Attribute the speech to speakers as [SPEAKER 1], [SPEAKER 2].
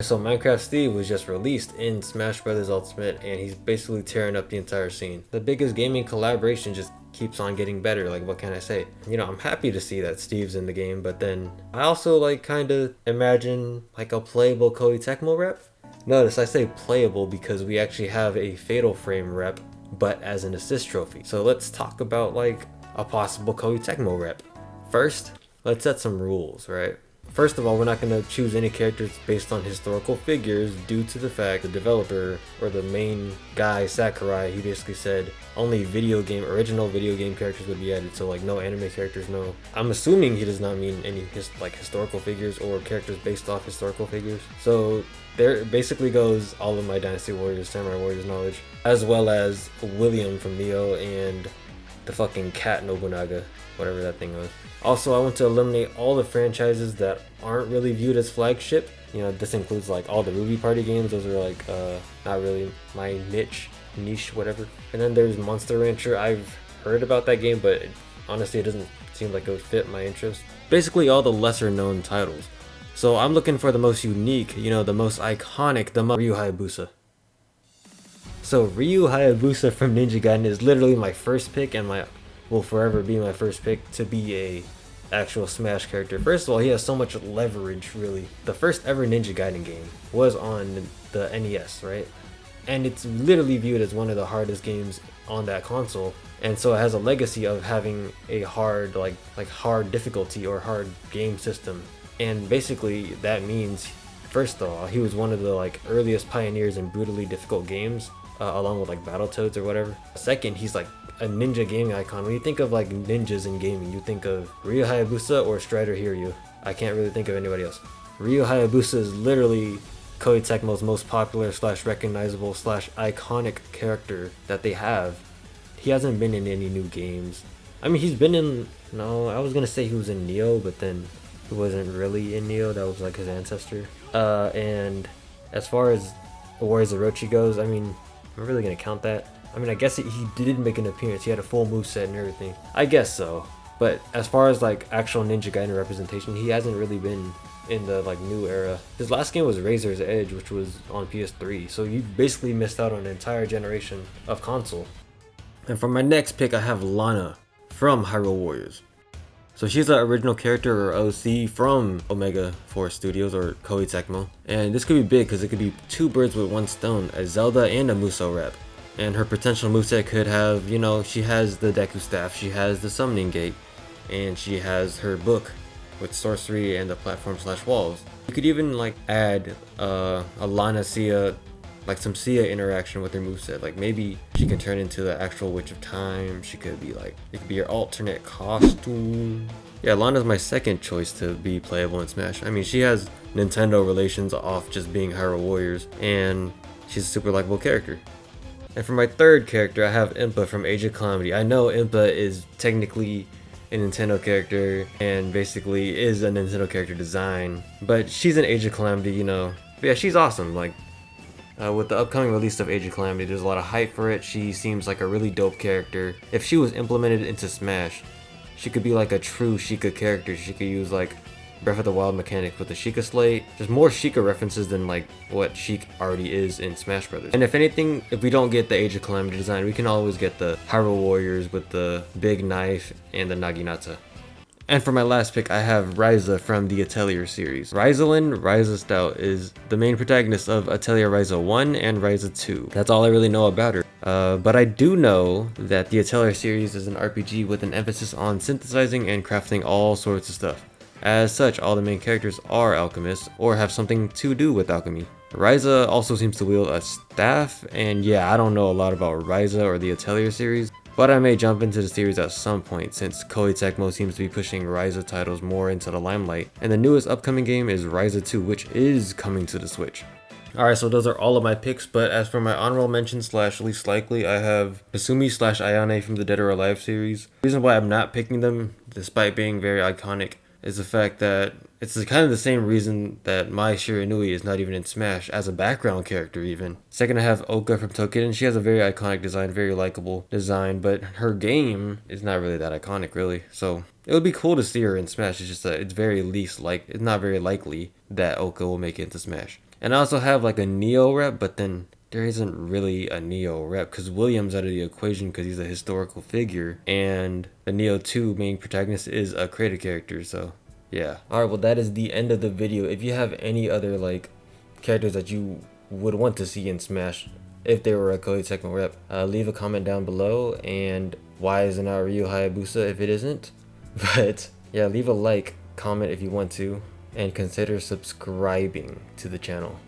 [SPEAKER 1] So Minecraft Steve was just released in Smash Bros. Ultimate, and he's basically tearing up the entire scene. The biggest gaming collaboration just keeps on getting better, like what can I say? You know, I'm happy to see that Steve's in the game, but then I also like kind of imagine like a playable Koei Tecmo rep. Notice I say playable because we actually have a Fatal Frame rep, but as an assist trophy. So let's talk about like a possible Koei Tecmo rep. First, let's set some rules, right? First of all, we're not going to choose any characters based on historical figures due to the fact the developer or the main guy, Sakurai, he basically said only original video game characters would be added. So like no anime characters, no. I'm assuming he does not mean any historical figures or characters based off historical figures. So there basically goes all of my Dynasty Warriors, Samurai Warriors knowledge, as well as William from Nioh and the fucking cat Nobunaga, whatever that thing was. Also, I want to eliminate all the franchises that aren't really viewed as flagship. You know, this includes like all the Ruby Party games. Those are like not really my niche, whatever. And then there's Monster Rancher. I've heard about that game, but honestly, it doesn't seem like it would fit my interest. Basically, all the lesser known titles. So I'm looking for the most unique, you know, the most iconic, the Ryu Hayabusa. So Ryu Hayabusa from Ninja Gaiden is literally my first pick and will forever be my first pick to be a actual Smash character. First of all, he has so much leverage, really. The first ever Ninja Gaiden game was on the NES, right? And it's literally viewed as one of the hardest games on that console. And so it has a legacy of having a hard, like hard difficulty or hard game system. And basically that means, first of all, he was one of the like earliest pioneers in brutally difficult games, along with like Battletoads or whatever. Second, he's like a ninja gaming icon. When you think of like ninjas in gaming, you think of Ryu Hayabusa or Strider Hiryu. I can't really think of anybody else. Ryu Hayabusa is literally Koei Tecmo's most popular / recognizable / iconic character that they have. He hasn't been in any new games. I mean, he's been in, no, I was gonna say he was in Nioh, but then he wasn't really in Nioh. That was like his ancestor. And as far as Warriors Orochi goes, I mean, I'm really gonna count that. I mean, I guess he did make an appearance. He had a full moveset and everything. I guess so. But as far as like actual Ninja Gaiden representation, he hasn't really been in the like new era. His last game was Razor's Edge, which was on PS3. So you basically missed out on an entire generation of console. And for my next pick, I have Lana from Hyrule Warriors. So she's the original character or OC from Omega Force Studios or Koei Tecmo. And this could be big because it could be two birds with one stone, a Zelda and a Musou rep. And her potential moveset could have, you know, she has the Deku Staff, she has the Summoning Gate, and she has her book with sorcery and the platform / walls. You could even like add a Lana Sia, like some Sia interaction with her moveset. Like maybe she can turn into the actual Witch of Time. She could be like, it could be her alternate costume. Yeah, Lana's my second choice to be playable in Smash. I mean, she has Nintendo relations off just being Hyrule Warriors, and she's a super likable character. And for my third character, I have Impa from Age of Calamity. I know Impa is technically a Nintendo character and basically is a Nintendo character design, but she's in Age of Calamity, you know. But yeah, she's awesome. Like, with the upcoming release of Age of Calamity, there's a lot of hype for it. She seems like a really dope character. If she was implemented into Smash, she could be like a true Sheikah character. She could use like Breath of the Wild mechanic with the Sheikah Slate. There's more Sheikah references than like what Sheik already is in Smash Brothers. And if anything, if we don't get the Age of Calamity design, we can always get the Hyrule Warriors with the big knife and the Naginata. And for my last pick, I have Ryza from the Atelier series. Ryza Stout is the main protagonist of Atelier Ryza 1 and Ryza 2. That's all I really know about her. But I do know that the Atelier series is an RPG with an emphasis on synthesizing and crafting all sorts of stuff. As such, all the main characters are alchemists or have something to do with alchemy. Ryza also seems to wield a staff, and yeah, I don't know a lot about Ryza or the Atelier series, but I may jump into the series at some point since Koei Tecmo seems to be pushing Ryza titles more into the limelight, and the newest upcoming game is Ryza 2, which is coming to the Switch. Alright, so those are all of my picks, but as for my honorable mention / least likely, I have Masumi / Ayane from the Dead or Alive series. The reason why I'm not picking them, despite being very iconic, is the fact that it's kind of the same reason that Mai Shiranui is not even in Smash as a background character even. Second, I have Oka from Toukiden. She has a very iconic design, very likable design, but her game is not really that iconic really. So it would be cool to see her in Smash. It's just that it's not very likely that Oka will make it into Smash. And I also have like a Nioh rep, but then there isn't really a Nioh rep because William's out of the equation because he's a historical figure, and the Nioh 2 main protagonist is a created character, so yeah. Alright, well that is the end of the video. If you have any other like characters that you would want to see in Smash if they were a Koei Tecmo rep, leave a comment down below, and why isn't it Ryu Hayabusa if it isn't? But yeah, leave a like, comment if you want to, and consider subscribing to the channel.